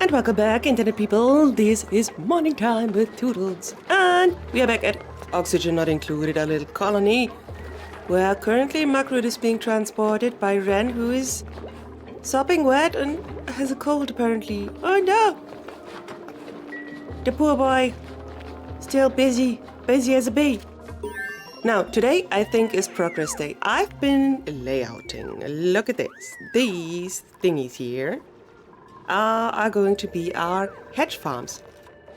And welcome back, internet people. This is morning time with Toodles. And we are back at Oxygen Not Included, our little colony, where currently Margaret is being transported by Ren, who is sopping wet and has a cold apparently. Oh no! The poor boy. Still busy as a bee. Now, today I think is progress day. I've been layouting. Look at this. These thingies here are going to be our hedge farms.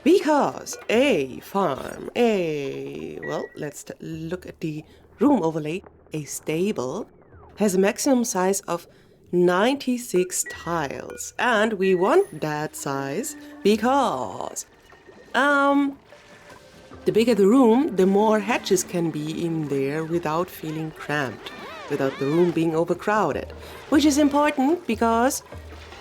Because a farm, let's look at the room overlay. A stable has a maximum size of 96 tiles. And we want that size because the bigger the room, the more hatches can be in there without feeling cramped, without the room being overcrowded. Which is important because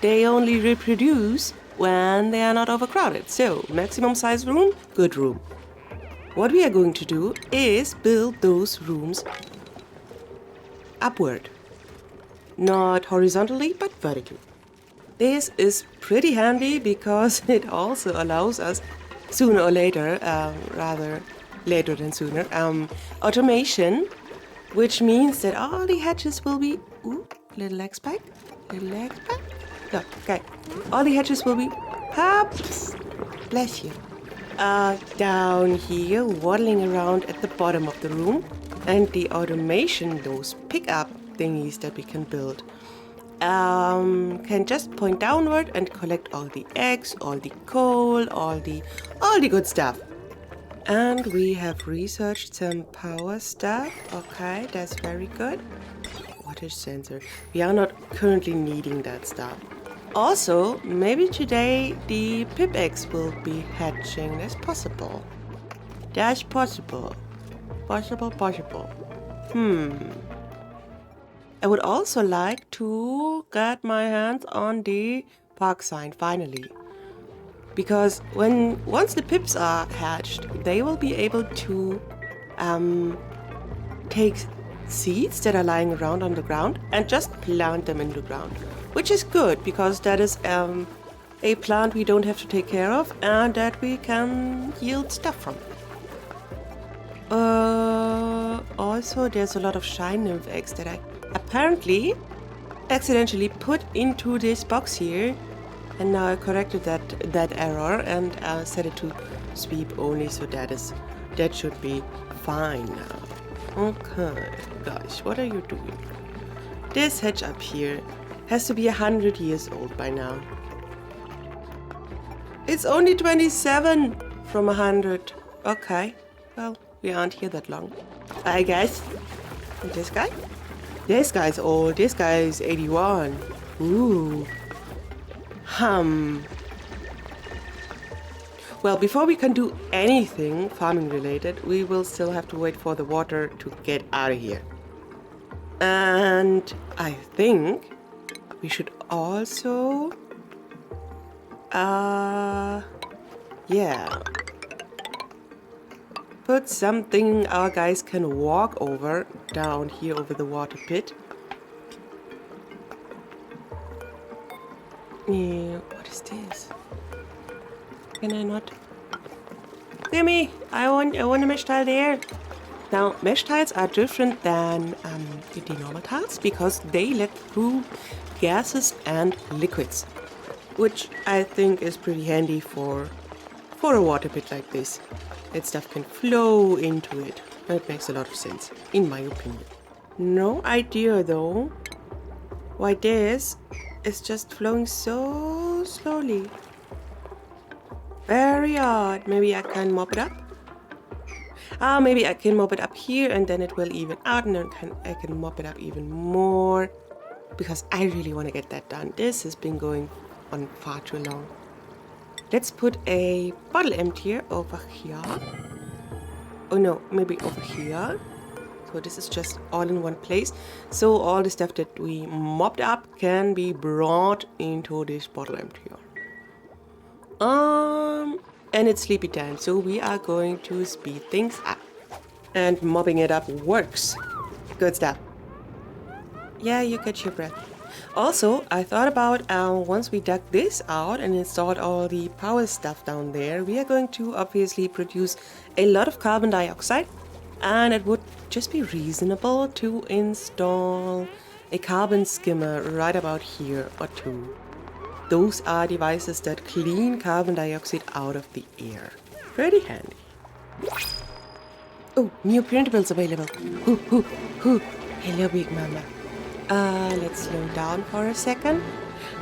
they only reproduce when they are not overcrowded. So, maximum size room, good room. What we are going to do is build those rooms upward. Not horizontally, but vertically. This is pretty handy because it also allows us sooner or later, rather later than sooner, automation, which means that all the hatches will be, little leg spike. No, okay. All the hatches will be, bless you, down here, waddling around at the bottom of the room. And the automation, those pickup thingies that we can build, can just point downward and collect all the eggs, all the coal, all the good stuff. And we have researched some power stuff. Okay, that's very good. Water sensor. We are not currently needing that stuff. Also, maybe today the pip eggs will be hatching. That's possible. That's possible. Possible. I would also like to get my hands on the park sign finally. Because once the pips are hatched, they will be able to take seeds that are lying around on the ground and just plant them in the ground. Which is good because that is a plant we don't have to take care of and that we can yield stuff from. Also, there's a lot of shine nymph eggs that I apparently accidentally put into this box here, and now I corrected that error and set it to sweep only, so that should be fine now. Okay, guys, what are you doing? This hedge up here has to be 100 years old by now. It's only 27 from 100. Okay, well, we aren't here that long, I guess. And this guy? This guy's old. This guy is 81. Ooh. Well, before we can do anything farming related, we will still have to wait for the water to get out of here. And I think we should also, put something our guys can walk over down here over the water pit. Yeah, what is this? Can I not? Gimme! I want a mesh tile there. Now, mesh tiles are different than the normal tiles because they let through gases and liquids, which I think is pretty handy for a water pit like this. That stuff can flow into it. That makes a lot of sense, in my opinion. No idea, though, why this is just flowing so slowly. Very odd. Maybe I can mop it up? Maybe I can mop it up here and then it will even out, and then I can mop it up even more because I really want to get that done. This has been going on far too long. Let's put a bottle emptier over here. Oh no, maybe over here. So this is just all in one place. So all the stuff that we mopped up can be brought into this bottle emptier. And it's sleepy time, so we are going to speed things up. And mopping it up works. Good stuff. Yeah, you catch your breath. Also, I thought about once we dug this out and installed all the power stuff down there, we are going to obviously produce a lot of carbon dioxide, and it would just be reasonable to install a carbon skimmer right about here or two. Those are devices that clean carbon dioxide out of the air. Pretty handy. Oh, new printables available. Hello, Big Mama. Let's slow down for a second.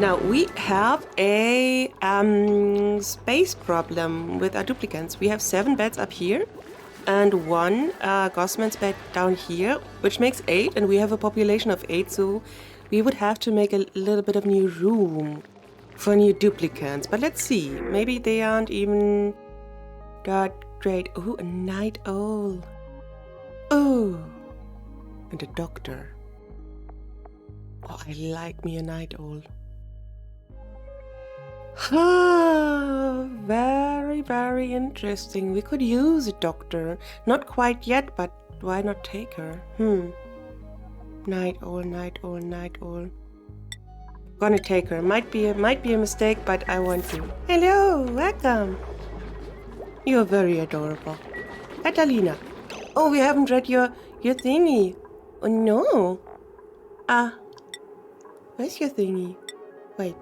Now, we have a space problem with our duplicants. We have 7 beds up here and 1 𝗏𝗧𝗏𝗧 bed down here, which makes 8, and we have a population of 8, so we would have to make a little bit of new room for new duplicants. But let's see, maybe they aren't even that great. Oh, a night owl. Oh, and a doctor. Oh, I like me a night owl. Very, very interesting. We could use a doctor. Not quite yet, but why not take her? Night owl, night owl, night owl. Gonna take her. Might be a mistake, but I want to. Hello, welcome. You're very adorable. Catalina. Oh, we haven't read your thingy. Oh no. Where's your thingy? Wait.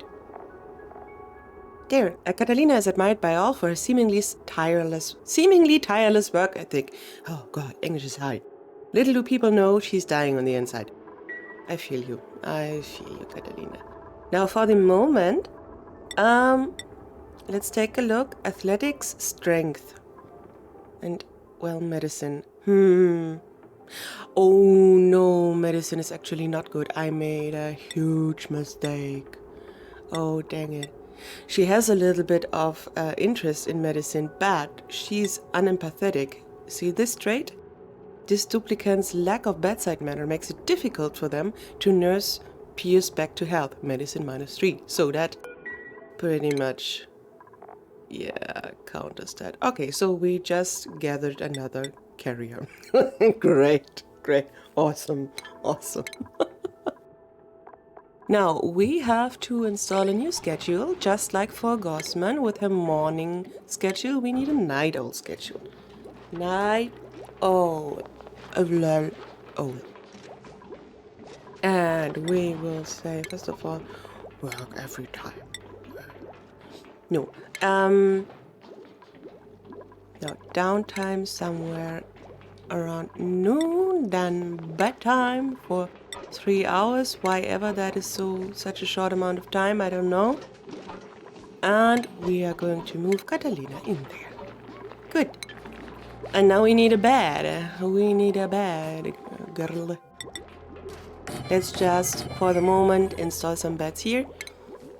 There, Catalina is admired by all for her seemingly tireless work ethic. Oh God, English is hard. Little do people know she's dying on the inside. I feel you, Catalina. Now for the moment, let's take a look. Athletics, strength, and well, medicine. Oh no, medicine is actually not good. I made a huge mistake. Oh dang it. She has a little bit of interest in medicine, but she's unempathetic. See this trait? This duplicant's lack of bedside manner makes it difficult for them to nurse Pierce back to health. Medicine -3. So that pretty much, yeah, counters that. Okay, so we just gathered another carrier. Great, awesome. Now, we have to install a new schedule, just like for 𝗏𝗧𝗏 with her morning schedule. We need a night owl schedule. Night owl. And we will say, first of all, work every time. No. Now, downtime somewhere around noon, then bedtime for 3 hours, why ever that is such a short amount of time, I don't know. And we are going to move Catalina in there. Good. And now we need a bed. Girl. Let's just, for the moment, install some beds here.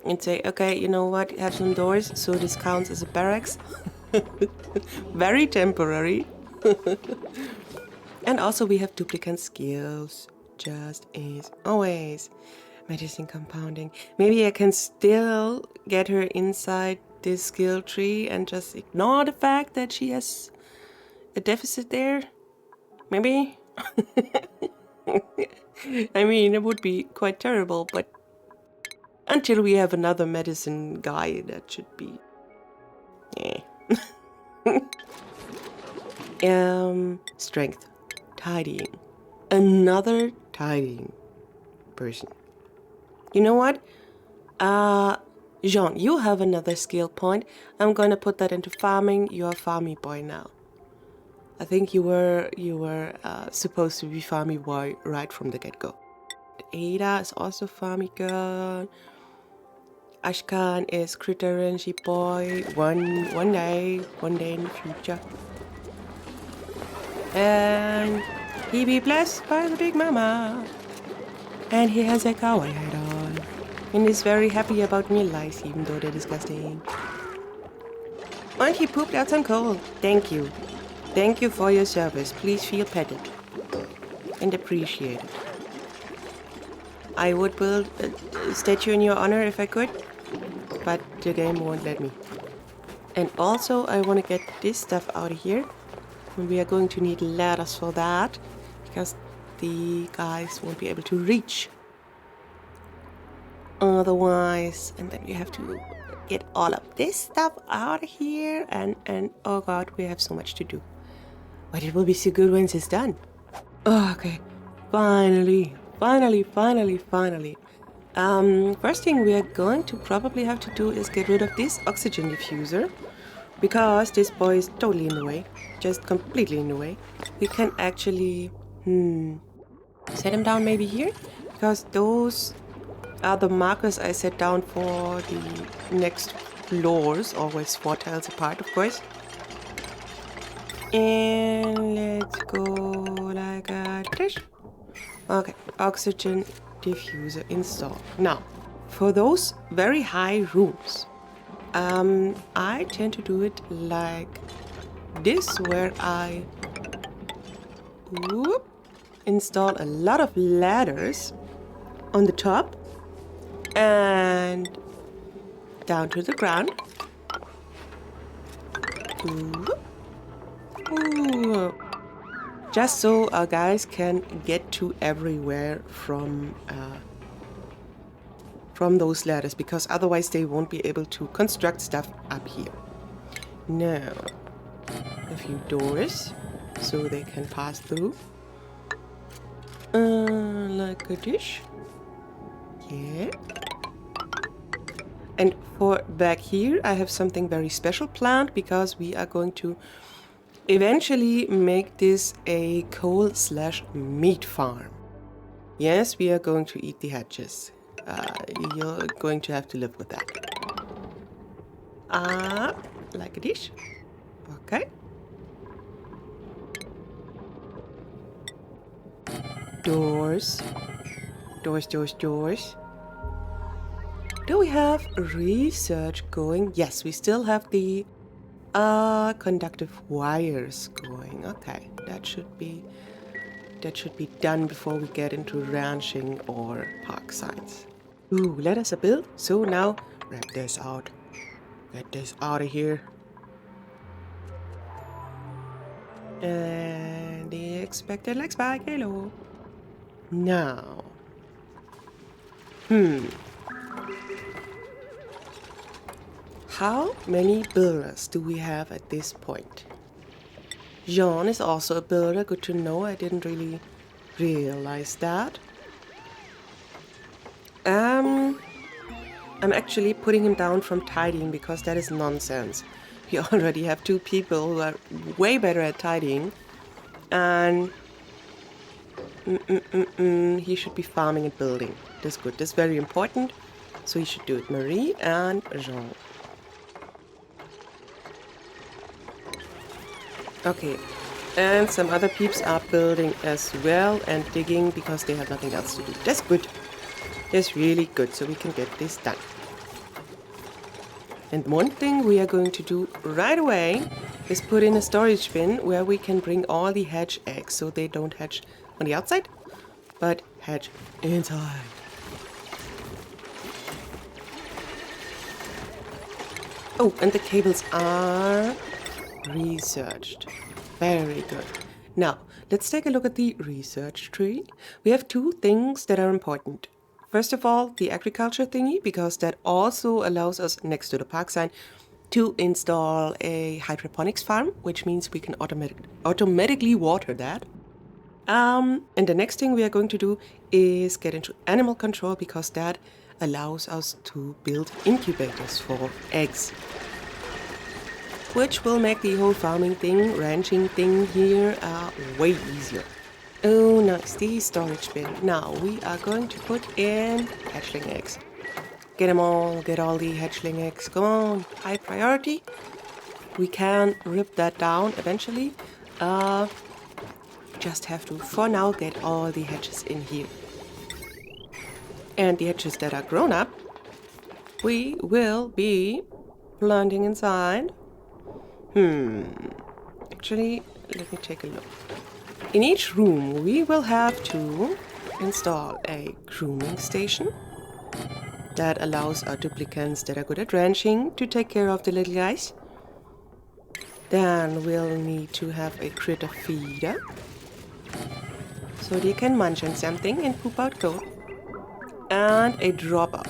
And say, okay, you know what, have some doors, so this counts as a barracks. Very temporary. And also we have duplicant skills. Just as always. Medicine compounding. Maybe I can still get her inside this skill tree and just ignore the fact that she has a deficit there. Maybe. I mean, it would be quite terrible, but until we have another medicine guy, that should be. Strength. Tidying. Another tidying person. You know what? Jean, you have another skill point. I'm gonna put that into farming. You're a farmy boy now. I think you were supposed to be farmy boy right from the get-go. Ada is also farmy girl. Ashkan is critter rangy boy. One day in the future. And he be blessed by the Big Mama. And he has a kawaii hat on. And is very happy about meal lice, even though they're disgusting. And he pooped out some coal. Thank you. Thank you for your service. Please feel petted. And appreciated. I would build a statue in your honor if I could. But the game won't let me. And also, I want to get this stuff out of here. And we are going to need ladders for that. Because the guys won't be able to reach. Otherwise, and then we have to get all of this stuff out of here, and oh god, we have so much to do. But it will be so good once it's done. Oh, okay, finally. First thing we are going to probably have to do is get rid of this oxygen diffuser, because this boy is totally in the way, just completely in the way. We can actually set him down maybe here, because those are the markers I set down for the next floors, always 4 tiles apart, of course. And let's go like this. Okay, oxygen diffuser installed. Now, for those very high rooms, I tend to do it like this, where I install a lot of ladders on the top and down to the ground. Just so our guys can get to everywhere from those ladders, because otherwise they won't be able to construct stuff up here. Now, a few doors so they can pass through. Like a dish. Yeah. And for back here, I have something very special planned, because we are going to eventually make this a coal/meat farm. Yes, we are going to eat the hatches. You're going to have to live with that. Like a dish. Okay. Doors. Doors. Do we have research going? Yes, we still have the conductive wires going. Okay, that should be done before we get into ranching or park signs. Ooh, let us build. So now, wrap this out. Get this out of here. And the expected legs by kilo. Now. How many builders do we have at this point? Jean is also a builder. Good to know. I didn't really realize that. I'm actually putting him down from tidying, because that is nonsense. We already have 2 people who are way better at tidying. And he should be farming and building. That's good. That's very important. So he should do it. Marie and Jean. Okay, and some other peeps are building as well and digging, because they have nothing else to do. That's good. That's really good, so we can get this done. And one thing we are going to do right away is put in a storage bin where we can bring all the hatch eggs, so they don't hatch on the outside, but hatch inside. Oh, and the cables are researched. Very good. Now, let's take a look at the research tree. We have 2 things that are important. First of all, the agriculture thingy, because that also allows us, next to the park sign, to install a hydroponics farm, which means we can automatically water that. And the next thing we are going to do is get into animal control, because that allows us to build incubators for eggs, which will make the whole farming thing, ranching thing here way easier. Oh, nice, the storage bin. Now we are going to put in hatchling eggs. Get them all, get all the hatchling eggs. Come on, high priority. We can rip that down eventually. Just have to, for now, get all the hatches in here. And the hatches that are grown up, we will be planting inside. Actually, let me take a look. In each room, we will have to install a grooming station that allows our duplicants that are good at ranching to take care of the little guys. Then we'll need to have a critter feeder, so they can munch on something and poop out code. And a dropper.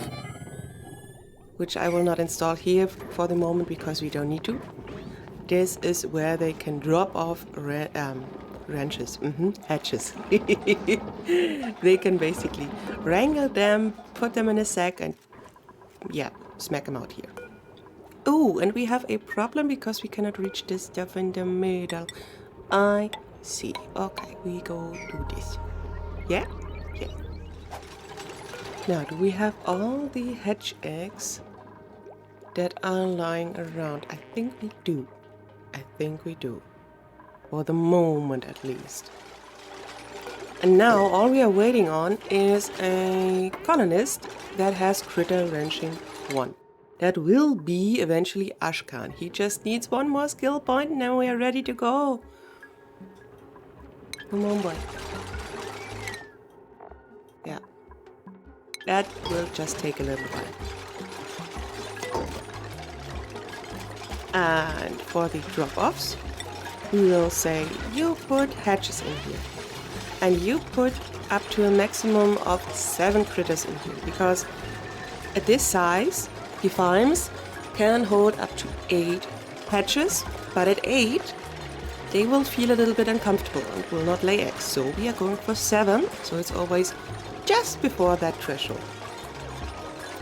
which I will not install here for the moment because we don't need to. This is where they can drop off hatches. They can basically wrangle them, put them in a sack, and yeah, smack them out here. Oh, and we have a problem because we cannot reach this stuff in the middle. I see. Okay, we go do this. Yeah? Yeah. Now, do we have all the hatch eggs that are lying around? I think we do. I think we do. For the moment, at least. And now, all we are waiting on is a colonist that has critter ranching 1. That will be eventually 𝗓𝗏𝗡. He just needs one more skill point and then we are ready to go. Come on, boy. Yeah. That will just take a little while. And for the drop-offs, we will say you put hatches in here. And you put up to a maximum of 7 critters in here. Because at this size, the farms can hold up to 8 hatches. But at 8, they will feel a little bit uncomfortable and will not lay eggs. So we are going for 7. So it's always just before that threshold.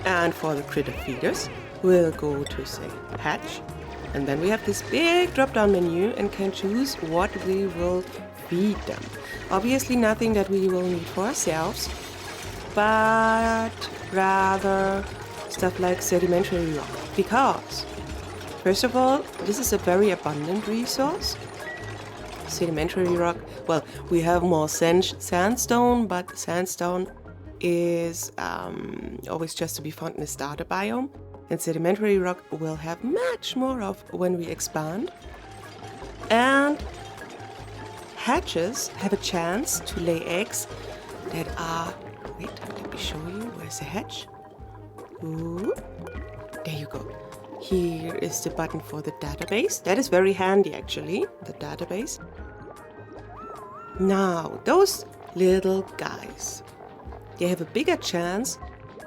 And for the critter feeders, we'll go to say hatch. And then we have this big drop-down menu and can choose what we will feed them. Obviously nothing that we will need for ourselves, but rather stuff like sedimentary rock. Because, first of all, this is a very abundant resource. Sedimentary rock, well, we have more sandstone, but sandstone is always just to be found in the starter biome. And sedimentary rock will have much more of when we expand. And hatches have a chance to lay eggs that are... Wait, let me show you. Where's the hatch? Ooh, there you go. Here is the button for the database. That is very handy, actually, the database. Now, those little guys, they have a bigger chance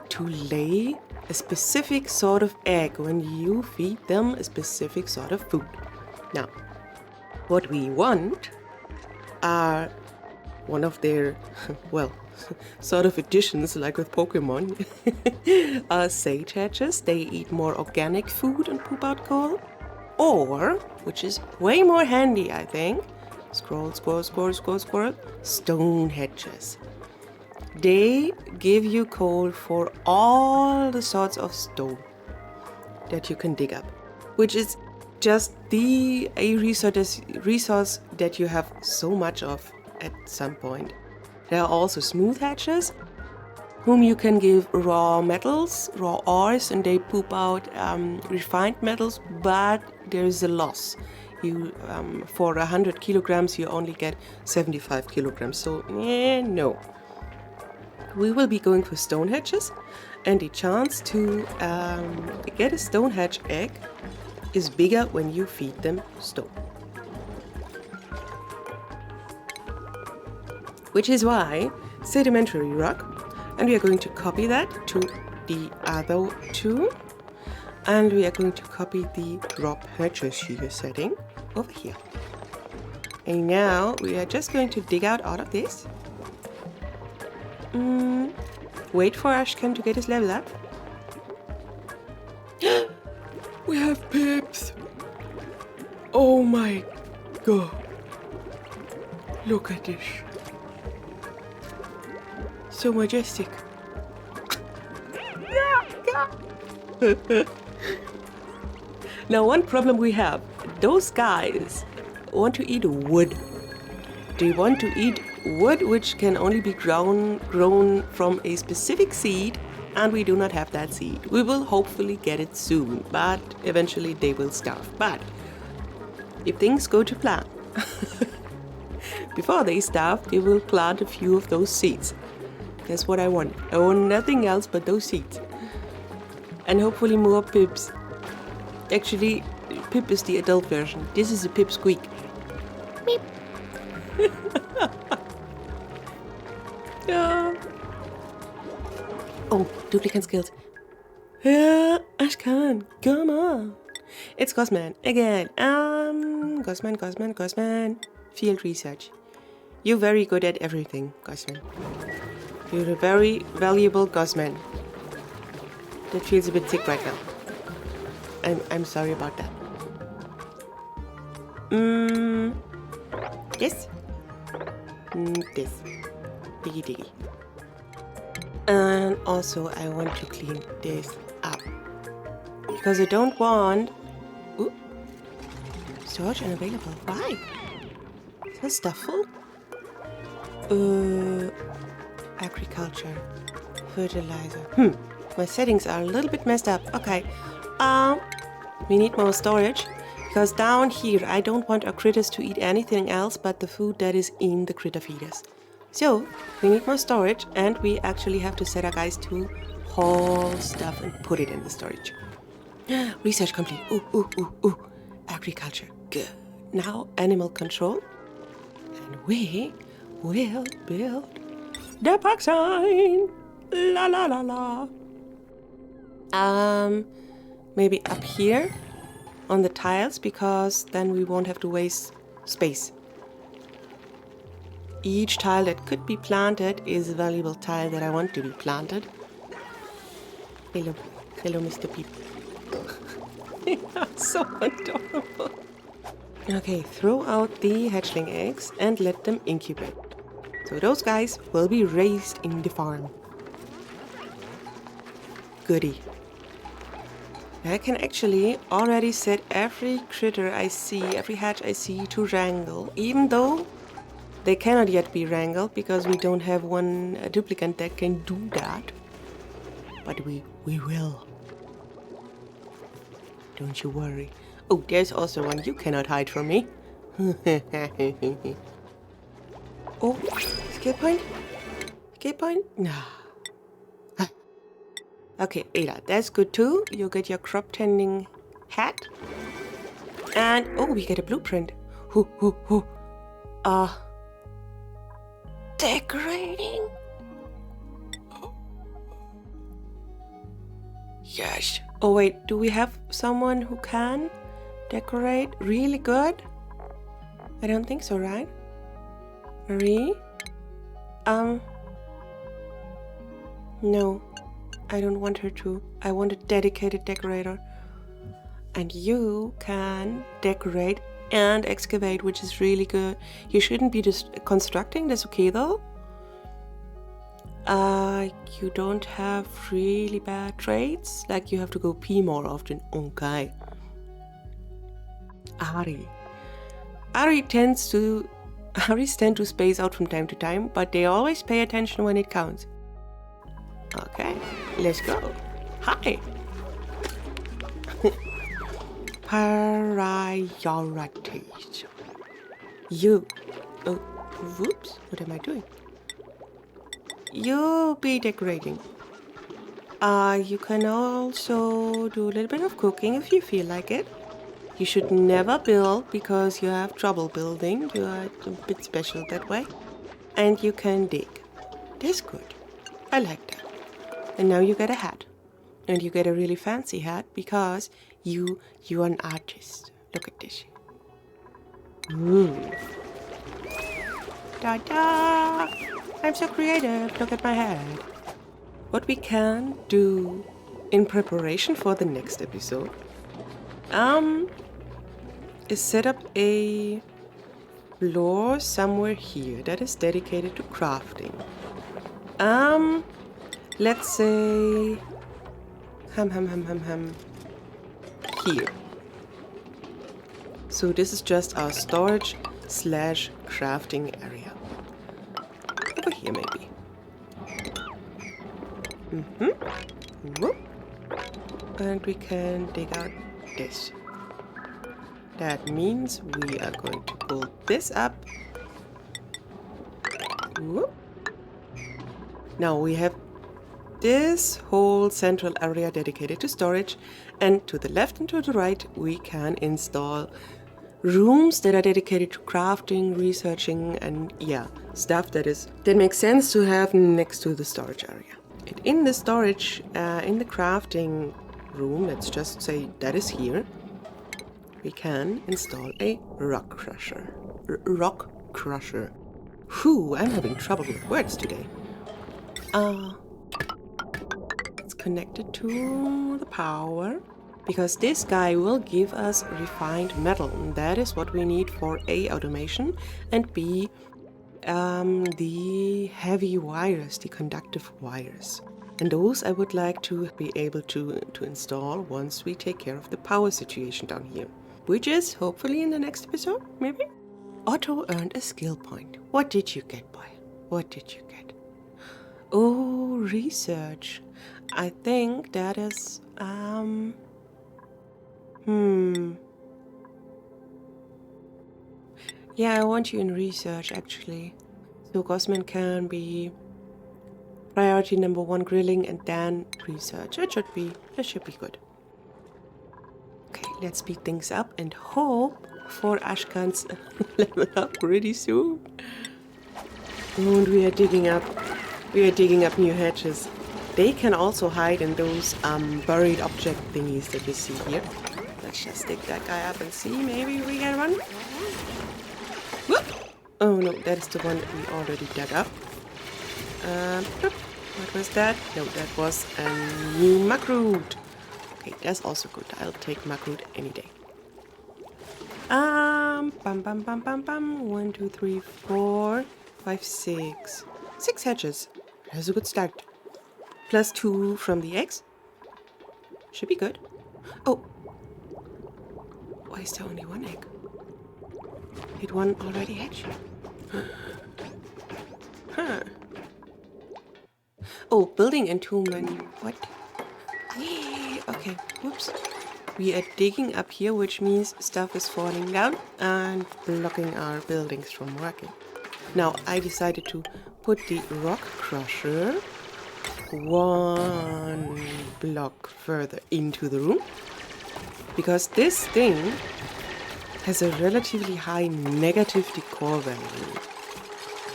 to lay a specific sort of egg when you feed them a specific sort of food. Now, what we want are one of their, well, sort of additions, like with Pokemon, are sage hatches. They eat more organic food and poop out coal. Or, which is way more handy, I think, scroll, stone hatches. They give you coal for all the sorts of stone that you can dig up, which is just a resource that you have so much of at some point. There are also smooth hatches, whom you can give raw metals, raw ores, and they poop out refined metals, but there is a loss. For 100 kilograms, you only get 75 kilograms, so no. We will be going for stone hatches, and the chance to get a stone hatch egg is bigger when you feed them stone. Which is why sedimentary rock, and we are going to copy that to the other two, and we are going to copy the drop hatches here setting over here. And now we are just going to dig out of this. Wait for 𝗓𝗏𝗡 to get his level up. We have pips! Oh my god! Look at this. So majestic. Now one problem we have. Those guys want to eat wood. They want to eat wood which can only be grown from a specific seed, and we do not have that seed. We will hopefully get it soon, but eventually they will starve. But if things go to plan, before they starve, they will plant a few of those seeds. That's what I want. I want nothing else but those seeds. And hopefully more pips. Actually, Pip is the adult version. This is a Pipsqeak. Beep. Yeah. Oh, duplicate skills. Yeah, Ashkan, come on. It's Ghostman again. Ghostman. Field research. You're very good at everything, Ghostman. You're a very valuable Ghostman. That feels a bit sick right now. I'm sorry about that. This? This. Diggy. And also I want to clean this up. Because I don't want... Ooh. Storage unavailable. Why? Is this stuff full? Agriculture. Fertilizer. My settings are a little bit messed up. Okay. We need more storage. Because down here, I don't want our critters to eat anything else but the food that is in the critter feeders. So, we need more storage, and we actually have to set our guys to haul stuff and put it in the storage. Research complete. Ooh. Agriculture. Good. Now, animal control. And we will build the park sign. La. Maybe up here on the tiles, because then we won't have to waste space. Each tile that could be planted is a valuable tile that I want to be planted. Hello, Mr. Peep. They are so adorable. Okay, throw out the hatchling eggs and let them incubate. So those guys will be raised in the farm. Goody. I can actually already set every critter I see, every hatch I see to wrangle, even though they cannot yet be wrangled because we don't have one duplicate that can do that. But we will. Don't you worry. Oh, there's also one. You cannot hide from me. Oh, skill point? Skill point? Nah. Okay, Ada, that's good too. You get your crop tending hat. And, oh, we get a blueprint. Decorating. Yes. Oh, wait, do we have someone who can decorate really good? I don't think so, right? Marie? No. I don't want her to. I want a dedicated decorator. And you can decorate and excavate, which is really good. You shouldn't be just constructing. That's okay though. You don't have really bad traits. Like you have to go pee more often. Okay. Aries tend to space out from time to time, but they always pay attention when it counts. Okay, let's go. Hi. Priorities. You. Oh, whoops. What am I doing? You be decorating. You can also do a little bit of cooking if you feel like it. You should never build because you have trouble building. You are a bit special that way. And you can dig. That's good. I like that. And now you get a hat. And you get a really fancy hat because you are an artist. Look at this. Ooh. Ta-da! I'm so creative. Look at my hat. What we can do in preparation for the next episode is set up a floor somewhere here that is dedicated to crafting. Let's say here. So this is just our storage / crafting area. Over here maybe. Whoop. And we can dig out this. That means we are going to pull this up. Whoop. Now we have this whole central area dedicated to storage, and to the left and to the right we can install rooms that are dedicated to crafting, researching, and stuff that makes sense to have next to the storage area. And in the storage, in the crafting room, let's just say that is here, we can install a rock crusher. Rock crusher. Whew, I'm having trouble with words today. It's connected to the power, because this guy will give us refined metal. And that is what we need for A, automation, and B, the heavy wires, the conductive wires. And those I would like to be able to install once we take care of the power situation down here. Which is hopefully in the next episode, maybe? Otto earned a skill point. What did you get, boy? What did you get? Oh, research. I think that is, Yeah, I want you in research, actually. So Gosman can be priority number 1 grilling and then research. That should be good. Okay, let's speed things up and hope for Ashkan's level up pretty soon. And we are digging up new hatches. They can also hide in those buried object thingies that you see here. Let's just dig that guy up and see. Maybe we get one. Whoop! Oh no, that is the one that we already dug up. What was that? No, that was a new muckroot. Okay, that's also good. I'll take muckroot any day. Bum bum bum bum bum. 1, 2, 3, 4, 5, 6. 6 hatches. That's a good start. Plus 2 from the eggs. Should be good. Oh. Why is there only 1 egg? Did one already hatch? Huh. Oh, building entombment. What? Okay, whoops. We are digging up here, which means stuff is falling down and blocking our buildings from working. Now, I decided to put the rock crusher 1 block further into the room, because this thing has a relatively high negative decor value.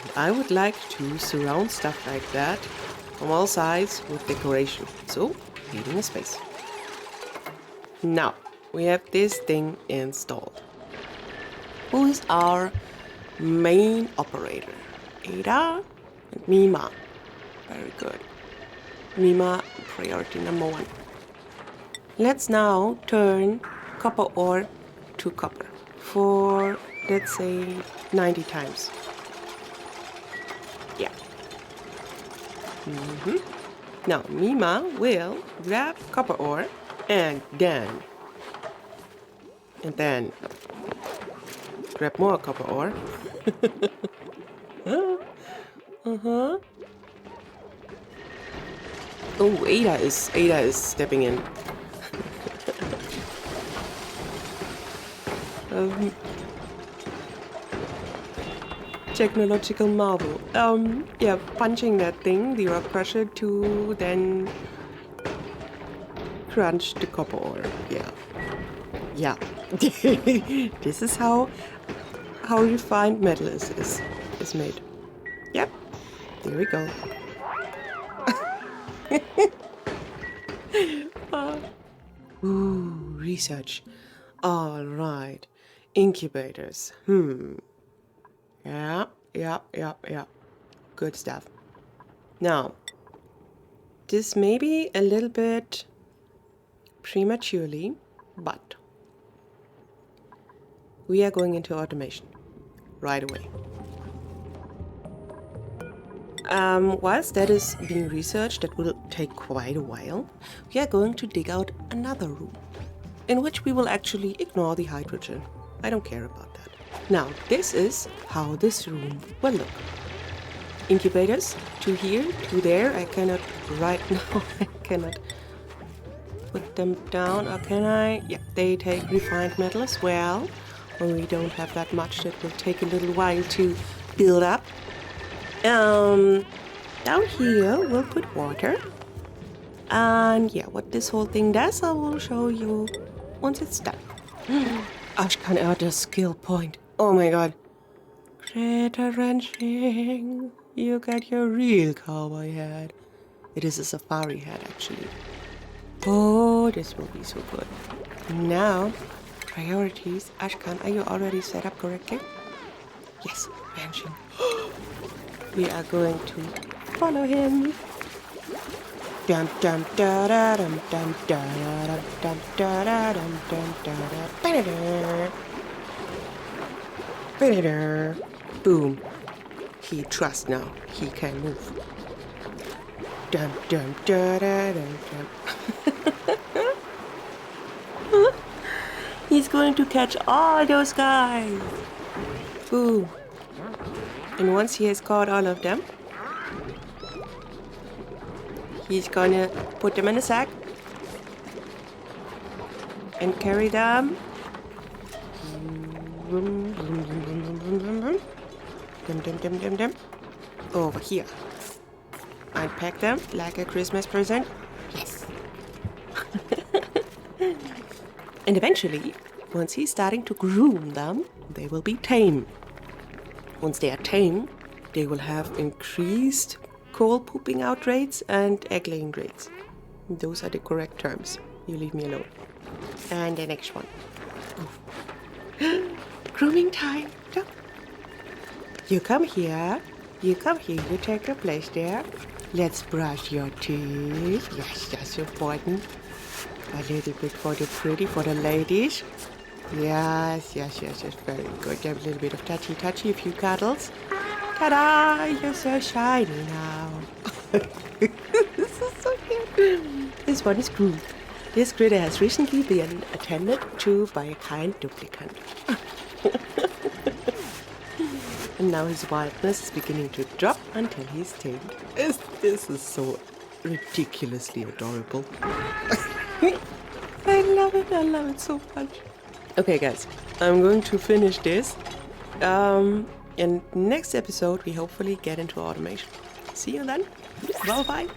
And I would like to surround stuff like that from all sides with decoration, so needing a space. Now, we have this thing installed. Who is our main operator? Ada and Mima. Very good. Mima, priority number 1. Let's now turn copper ore to copper for, let's say, 90 times. Yeah. Now, Mima will grab copper ore and then grab more copper ore. Oh, Ada is stepping in. Technological marvel. Yeah, punching that thing, the rock crusher, to then crunch the copper ore. Yeah. This is how refined metal is made. Yep. There we go. Ooh, research. All right. Incubators. Yeah. Good stuff. Now, this may be a little bit prematurely, but we are going into automation right away. Whilst that is being researched, that will take quite a while, we are going to dig out another room, in which we will actually ignore the hydrogen. I don't care about that. Now, this is how this room will look. Incubators, 2 here, 2 there. I cannot right now, I cannot put them down, or can I? Yeah, they take refined metal as well. When we don't have that much, that will take a little while to build up. Down here we'll put water. And yeah, what this whole thing does, I will show you once it's done. 𝗔𝗕𝗢𝗥𝗧𝗔𝗡 skill point. Oh my god. Crater wrenching. You got your real cowboy hat. It is a safari hat, actually. Oh, this will be so good. Now, priorities. Ashkan, are you already set up correctly? Yes, ranching. We are going to follow him. Dum dum da da dum dum da dum dum da da dum dum da da. Boom. He trusts now. He can move. Dum dum da da dum dum. He's going to catch all those guys. Boom. And once he has caught all of them, he's gonna put them in a sack and carry them over here. Unpack them like a Christmas present. Yes. And eventually, once he's starting to groom them, they will be tame. Once they are tame, they will have increased coal pooping out rates and egg laying rates. Those are the correct terms. You leave me alone. And the next one. Grooming time. Go. You come here. You come here. You take your place there. Let's brush your teeth. Yes, that's important. A little bit for the ladies. Yes. Very good. Have a little bit of touchy, a few cuddles. Ta-da! You're so shiny now. This is so cute. This one is groomed. This critter has recently been attended to by a kind duplicant. And now his wildness is beginning to drop until he's tamed. This is so ridiculously adorable. I love it so much. Okay guys, I'm going to finish this. In next episode we hopefully get into automation. See you then. Bye bye.